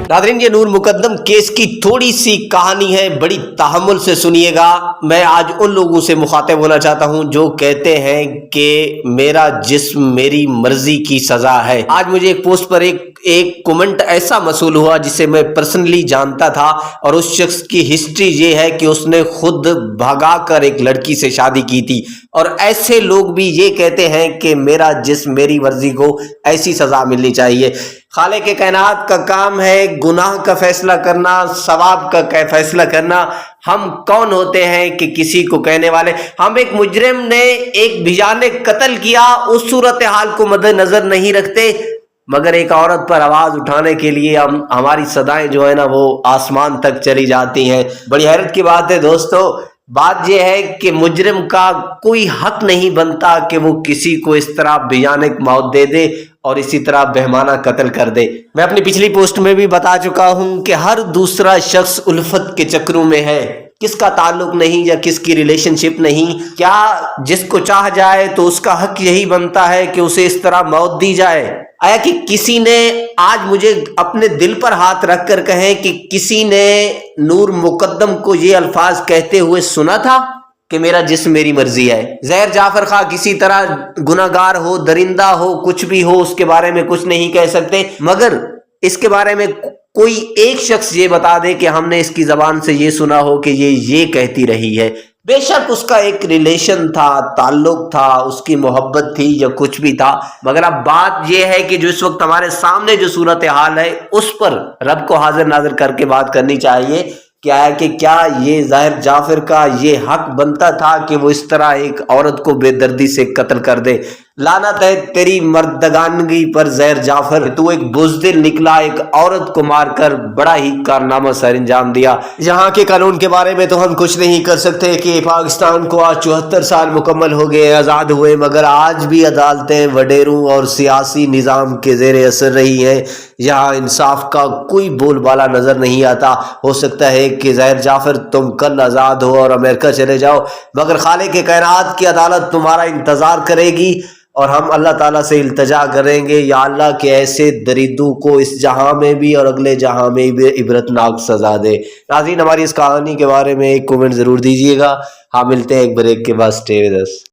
नाज़रीन, ये नूर मुकद्दम केस की थोड़ी सी कहानी है, बड़ी तहम्मुल से सुनिएगा। मैं आज उन लोगों से मुखातिब होना चाहता हूं जो कहते हैं कि मेरा जिस्म मेरी मर्जी की सजा है। आज मुझे एक पोस्ट पर एक कमेंट ऐसा मसूल हुआ जिसे मैं पर्सनली जानता था, और उस शख्स की हिस्ट्री ये है कि उसने खुद भगाकर एक लड़की से शादी की थी। और ऐसे लोग भी ये कहते हैं कि मेरा जिस्म मेरी मर्जी को ऐसी सजा मिलनी चाहिए। खालिक के कायनात का काम है गुनाह का फैसला करना, सवाब का फैसला करना। हम कौन होते हैं कि किसी को कहने वाले। हम एक मुजरिम ने एक भिजाने कत्ल किया, उस सूरत हाल को मद्देनजर नहीं रखते, मगर एक औरत पर आवाज उठाने के लिए हमारी सदाएं जो है ना वो आसमान तक चली जाती हैं। बड़ी हैरत की बात है दोस्तों। बात यह है कि मुजरिम का कोई हक नहीं बनता कि वो किसी को इस तरह भयानक मौत दे दे और इसी तरह बेहमाना कत्ल कर दे। मैं अपनी पिछली पोस्ट में भी बता चुका हूं कि हर दूसरा शख्स उल्फत के चक्रों में है, किसका ताल्लुक नहीं या किसकी रिलेशनशिप नहीं। क्या जिसको चाह जाए तो उसका हक यही बनता है कि उसे इस तरह मौत दी जाए? आया कि किसी ने आज मुझे अपने दिल पर हाथ रख कर कहें कि किसी ने नूर मुकद्दम को ये अल्फाज कहते हुए सुना था कि मेरा जिस्म मेरी मर्जी है? ज़हर जाफर खां किसी तरह गुनाहगार हो, दरिंदा हो, कुछ भी हो, उसके बारे में कुछ नहीं कह सकते, मगर इसके बारे में कोई एक शख्स ये बता दे कि हमने इसकी जबान से ये सुना हो कि ये कहती रही है। बेशक उसका एक रिलेशन था, ताल्लुक था, उसकी मोहब्बत थी या कुछ भी था, मगर अब बात यह है कि जो इस वक्त हमारे सामने जो सूरत हाल है उस पर रब को हाजिर नाजिर करके बात करनी चाहिए। क्या है कि क्या ये ज़ाहिर जाफर का ये हक बनता था कि वो इस तरह एक औरत को बेदर्दी से कत्ल कर दे? लानत है तेरी मर्दगानगी पर ज़ाहिर जाफर, तू एक बुज़दिल निकला, एक औरत को मारकर बड़ा ही कारनामा सर अंजाम दिया। यहाँ के कानून के बारे में तो हम कुछ नहीं कर सकते कि पाकिस्तान को आज 74 साल मुकम्मल हो गए आज़ाद हुए, मगर आज भी अदालतें वडेरों और सियासी निज़ाम के ज़ेर असर रही हैं। यहाँ इंसाफ का कोई बोलबाला नज़र नहीं आता। हो सकता है कि ज़ाहिर जाफर तुम कल आज़ाद हो और अमेरिका चले जाओ, मगर खालिक के कायनात की अदालत तुम्हारा इंतज़ार करेगी, और हम अल्लाह ताला से इल्तिजा करेंगे, या अल्लाह के ऐसे दरिद्रों को इस जहां में भी और अगले जहां में भी इबरतनाक सजा दे। नाज़रीन, हमारी इस कहानी के बारे में एक कमेंट ज़रूर दीजिएगा। हाँ, मिलते हैं एक ब्रेक के बाद। Stay with us.